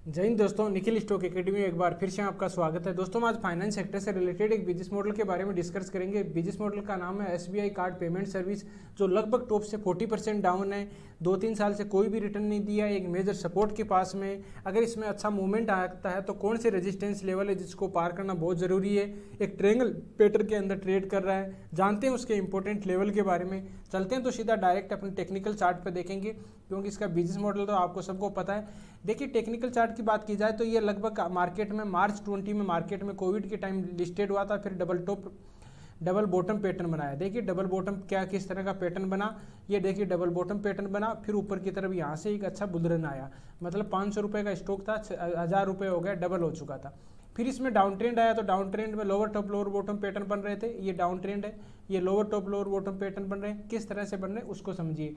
जय हिंद दोस्तों, Nikhil stock academy में एक बार फिर से आपका स्वागत है। दोस्तों आज फाइनेंस सेक्टर से रिलेटेड एक बिजनेस मॉडल के बारे में डिस्कस करेंगे। बिजनेस मॉडल का नाम है एसबीआई कार्ड पेमेंट सर्विस, जो लगभग टॉप से 40% डाउन है। 2-3 साल से कोई भी रिटर्न नहीं दिया, एक मेजर सपोर्ट के पास में। अगर इसमें अच्छा मूवमेंट आता है तो कौन से रेजिस्टेंस लेवल है जिसको पार करना बहुत ज़रूरी है। एक ट्रायंगल पैटर्न के अंदर ट्रेड कर रहा है, जानते हैं उसके इंपॉर्टेंट लेवल के बारे में। चलते हैं तो सीधा डायरेक्ट अपने टेक्निकल चार्ट पर देखेंगे, क्योंकि इसका बिजनेस मॉडल तो आपको सबको पता है। देखिए टेक्निकल चार्ट की बात की जाए तो ये लगभग मार्केट में मार्च 20 में मार्केट में कोविड के टाइम लिस्टेड हुआ था, फिर डबल बॉटम पैटर्न बनाया। देखिए डबल बॉटम क्या किस तरह का पैटर्न बना, ये देखिए डबल बॉटम पैटर्न बना, फिर ऊपर की तरफ यहाँ से एक अच्छा बुल रन आया। मतलब 500 रुपये का स्टॉक था, 1000 रुपये हो गया, डबल हो चुका था। फिर इसमें डाउन ट्रेंड आया तो डाउन ट्रेंड में lower top lower bottom pattern बन रहे थे। ये डाउन ट्रेंड है, ये lower top lower bottom pattern बन रहे हैं। किस तरह से बन रहे हैं उसको समझिए।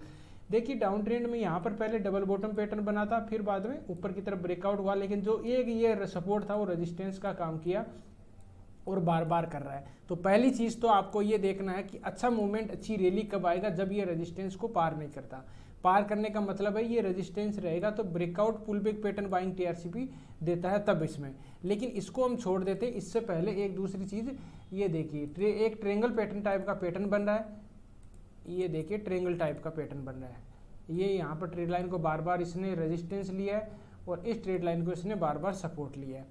देखिए डाउन ट्रेंड में यहाँ पर पहले डबल बॉटम पैटर्न बना था, फिर बाद में ऊपर की तरफ ब्रेकआउट हुआ, लेकिन जो एक ये सपोर्ट था वो रेजिस्टेंस का काम किया और बार बार कर रहा है। तो पहली चीज़ तो आपको ये देखना है कि अच्छा मूवमेंट, अच्छी रैली कब आएगा, जब ये रेजिस्टेंस को पार नहीं करता। पार करने का मतलब है ये रेजिस्टेंस रहेगा तो breakout pull back pattern buying TRCP देता है तब इसमें, लेकिन इसको हम छोड़ देते। इससे पहले एक दूसरी चीज़ ये देखिए, एक ट्रायंगल पैटर्न टाइप का पैटर्न बन रहा है। ये देखिए ट्रायंगल टाइप का पैटर्न बन रहा है। ये यहाँ पर ट्रेड लाइन को बार बार इसने रेजिस्टेंस लिया है और इस ट्रेड लाइन को इसने बार बार सपोर्ट लिया है।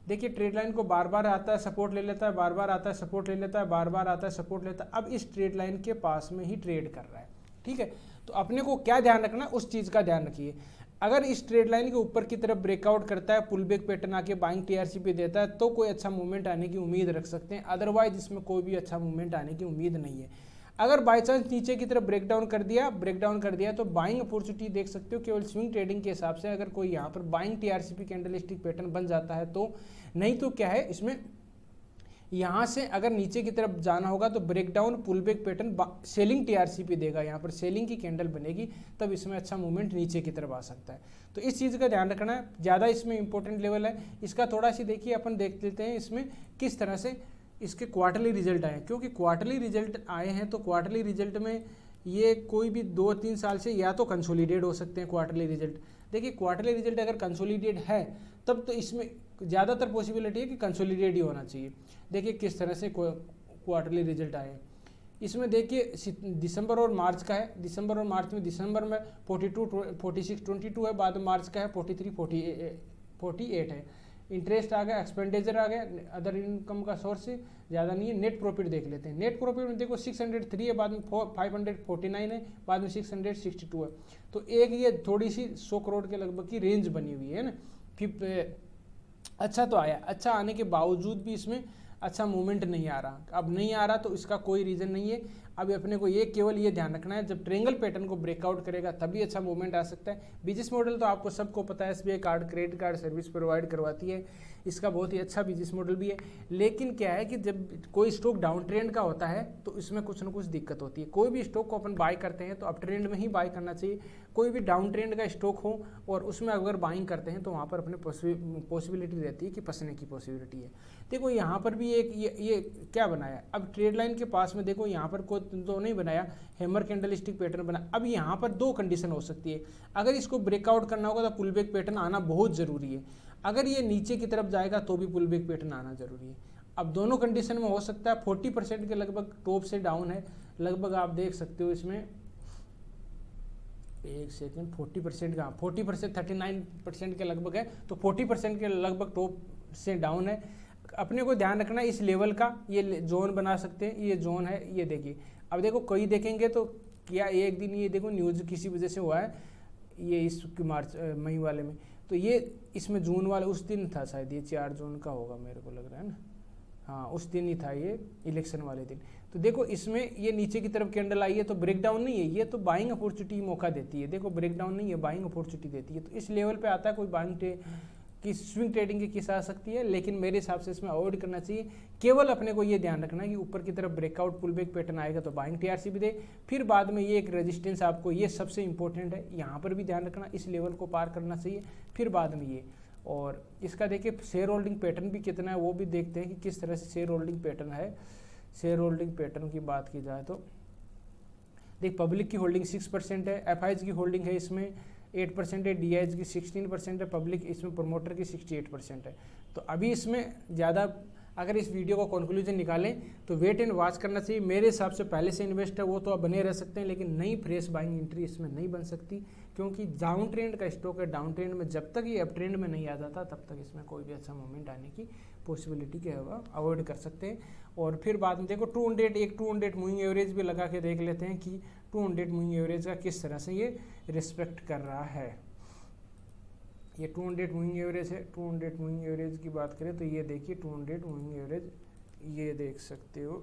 देखिए ट्रेड लाइन को बार बार आता है सपोर्ट ले लेता है, बार बार आता है सपोर्ट ले लेता है, बार बार आता है सपोर्ट लेता है। अब इस ट्रेड लाइन के पास में ही ट्रेड कर रहा है, ठीक है। तो अपने को क्या ध्यान रखना, उस चीज़ का ध्यान रखिए। अगर इस ट्रेड लाइन के ऊपर की तरफ ब्रेकआउट करता है, पुल बैक पैटर्न आके बाइंग टीआरसीपी देता है, तो कोई अच्छा मूवमेंट आने की उम्मीद रख सकते हैं। अदरवाइज इसमें कोई भी अच्छा मूवमेंट आने की उम्मीद नहीं है। अगर बाई चांस नीचे की तरफ ब्रेकडाउन कर दिया तो बाइंग अपॉर्चुनिटी देख सकते हो केवल स्विंग ट्रेडिंग के हिसाब से। अगर कोई यहाँ पर बाइंग टीआरसीपी कैंडलस्टिक पैटर्न बन जाता है तो, नहीं तो क्या है इसमें, यहाँ से अगर नीचे की तरफ जाना होगा तो breakdown pull back pattern selling TRCP देगा, यहाँ पर सेलिंग की कैंडल बनेगी, तब इसमें अच्छा मूवमेंट नीचे की तरफ आ सकता है। तो इस चीज़ का ध्यान रखना है, ज़्यादा इसमें इंपॉर्टेंट लेवल है इसका। थोड़ा सी देखिए, अपन देख लेते हैं इसमें किस तरह से इसके क्वार्टरली रिजल्ट आए, क्योंकि क्वार्टरली रिजल्ट आए हैं तो क्वार्टरली रिजल्ट में ये कोई भी 2-3 साल से या तो कंसोलिडेट हो सकते हैं क्वार्टरली रिजल्ट। देखिए क्वार्टरली रिजल्ट अगर कंसोलिडेट है तब तो इसमें ज़्यादातर पॉसिबिलिटी है कि कंसोलिडेट ही होना चाहिए। देखिए किस तरह से क्वार्टरली रिजल्ट आए इसमें। देखिए दिसंबर और मार्च का है, दिसंबर और मार्च में, दिसंबर में 42 है, बाद में मार्च का है 48 है। इंटरेस्ट आ गया, एक्सपेंडिचर आ गया, अदर इनकम का सोर्स ज़्यादा नहीं है। नेट प्रॉफिट देख लेते हैं। नेट प्रॉफिट में देखो 603 है, बाद में 549 है, बाद में 662 है। तो एक ये थोड़ी सी 100 करोड़ के लगभग की रेंज बनी हुई है ना। फिर अच्छा तो आया, अच्छा आने के बावजूद भी इसमें अच्छा मूवमेंट नहीं आ रहा। अब नहीं आ रहा तो इसका कोई रीज़न नहीं है। अब अपने को ये केवल ये ध्यान रखना है, जब ट्रायंगल पैटर्न को ब्रेकआउट करेगा तभी अच्छा मूवमेंट आ सकता है। बिजनेस मॉडल तो आपको सबको पता है, SBI card credit card service provide करवाती है, इसका बहुत ही अच्छा बिजनेस मॉडल भी है। लेकिन क्या है कि जब कोई स्टॉक डाउन ट्रेंड का होता है तो इसमें कुछ ना कुछ दिक्कत होती है। कोई भी स्टॉक को अपन बाय करते हैं तो अप ट्रेंड में ही बाय करना चाहिए। कोई भी डाउन ट्रेंड का स्टॉक हो और उसमें अगर बाइंग करते हैं तो वहाँ पर अपने पॉसिबिलिटी रहती है कि फंसने की पॉसिबिलिटी है। देखो यहाँ पर भी एक ये क्या बनाया, अब ट्रेड लाइन के पास में देखो यहाँ पर कोई तो नहीं बनाया, हैमर कैंडलस्टिक पैटर्न बना। अब यहाँ पर दो कंडीशन हो सकती है। अगर इसको ब्रेकआउट करना होगा तो पुल बैक पैटर्न आना बहुत ज़रूरी है। अगर ये नीचे की तरफ जाएगा तो भी पुल बैक पैटर्न आना जरूरी है। अब दोनों कंडीशन में हो सकता है। 40% के लगभग टॉप से डाउन है, लगभग आप देख सकते हो इसमें, एक सेकेंड, 40% का, 40% 39% के लगभग है, तो 40% के लगभग टॉप से डाउन है। अपने को ध्यान रखना है इस लेवल का, ये जोन बना सकते हैं, ये जोन है, ये देखिए। अब देखो कई देखेंगे तो क्या एक दिन ये देखो न्यूज़ किसी वजह से हुआ है, ये इस मार्च मई वाले में, तो ये इसमें जून वाले उस दिन था शायद, ये 4 जून का होगा मेरे को लग रहा है ना, हाँ उस दिन ही था ये इलेक्शन वाले दिन। तो देखो इसमें ये नीचे की तरफ कैंडल आई है तो ब्रेकडाउन नहीं है, ये तो बाइंग अपॉर्चुनिटी मौका देती है। देखो ब्रेकडाउन नहीं है, बाइंग अपॉर्चुनिटी देती है। तो इस लेवल पे आता है कोई बाइंग की स्विंग ट्रेडिंग की किस आ सकती है, लेकिन मेरे हिसाब से इसमें अवॉइड करना चाहिए। केवल अपने को ये ध्यान रखना है कि ऊपर की तरफ ब्रेकआउट पुल बैक पैटर्न आएगा तो बाइंग टीआरसीपी दे, फिर बाद में ये एक रेजिस्टेंस आपको, ये सबसे इंपॉर्टेंट है, यहाँ पर भी ध्यान रखना, इस लेवल को पार करना चाहिए, फिर बाद में ये। और इसका देखिए शेयर होल्डिंग पैटर्न भी कितना है वो भी देखते हैं कि किस तरह से शेयर होल्डिंग पैटर्न है। शेयर होल्डिंग पैटर्न की बात की जाए तो देख, पब्लिक की होल्डिंग 6% है, एफआईज की होल्डिंग है इसमें 8% है, DIs की 16% है, पब्लिक इसमें प्रोमोटर की 68% है। तो अभी इसमें ज़्यादा अगर इस वीडियो को कंक्लूजन निकालें तो वेट एंड वॉच करना चाहिए। मेरे हिसाब से पहले से इन्वेस्ट है वो तो अब बने रह सकते हैं, लेकिन नई फ्रेश बाइंग एंट्री इसमें नहीं बन सकती, क्योंकि डाउन ट्रेंड का स्टॉक है। डाउन ट्रेंड में जब तक ये अप ट्रेंड में नहीं आ जाता तब तक इसमें कोई भी अच्छा मोमेंट आने की पॉसिबिलिटी क्या होगा अवॉइड कर सकते हैं। और फिर बाद में देखो 200 एक 200 मूविंग एवरेज भी लगा के देख लेते हैं कि 200 मूविंग एवरेज का किस तरह से ये रिस्पेक्ट कर रहा है। ये 200 मूविंग एवरेज है। 200 मूविंग एवरेज की बात करें तो ये देखिए 200 मूविंग एवरेज, ये देख सकते हो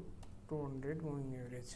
200 मूविंग एवरेज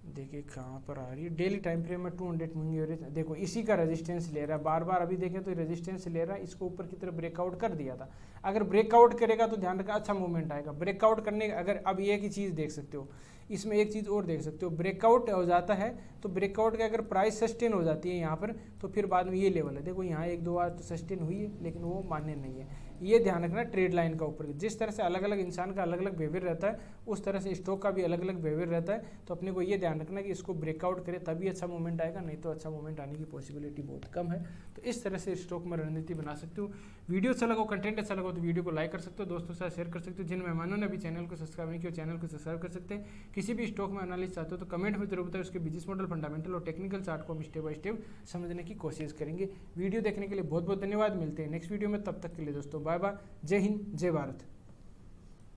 देखिए कहाँ पर आ रही है। डेली टाइम फ्रेम में 200 मूविंग एवरेज देखो इसी का रेजिस्टेंस ले रहा है, बार बार अभी देखें तो रेजिस्टेंस ले रहा है। इसको ऊपर की तरफ ब्रेकआउट कर दिया था, अगर ब्रेकआउट करेगा तो ध्यान रखा अच्छा मूवमेंट आएगा। ब्रेकआउट करने अगर अब एक ही चीज़ देख सकते हो, इसमें एक चीज़ और देख सकते हो, ब्रेकआउट हो जाता है तो ब्रेकआउट का अगर प्राइस सस्टेन हो जाती है यहाँ पर तो फिर बाद में ये लेवल है, देखो यहाँ एक दो बार तो सस्टेन हुई है लेकिन वो मान्य नहीं है। ये ध्यान रखना ट्रेड लाइन का ऊपर, जिस तरह से अलग अलग इंसान का अलग अलग बिहेवियर रहता है उस तरह से स्टॉक का भी अलग अलग बिहेवियर रहता है। तो अपने को ये ध्यान रखना कि इसको ब्रेकआउट करे तभी अच्छा मूवमेंट आएगा, नहीं तो अच्छा मूवमेंट आने की पॉसिबिलिटी बहुत कम है। तो इस तरह से स्टॉक में रणनीति बना सकते हो। वीडियो अच्छा लगा, कंटेंट अच्छा लगा तो वीडियो को लाइक कर सकते हो, दोस्तों के साथ शेयर कर सकते हो। जिन मेहमानों ने अभी चैनल को सब्सक्राइब नहीं किया चैनल को सब्सक्राइब कर सकते हैं। किसी भी स्टॉक में एनालिसिस चाहते हो तो कमेंट में जरूर बताओ, उसके बिजनेस मॉडल, फंडामेंटल और टेक्निकल चार्ट को हम स्टेप बाय स्टेप समझने की कोशिश करेंगे। वीडियो देखने के लिए बहुत बहुत धन्यवाद, मिलते हैं नेक्स्ट वीडियो में, तब तक के लिए दोस्तों बाय बाय, जय हिंद जय भारत।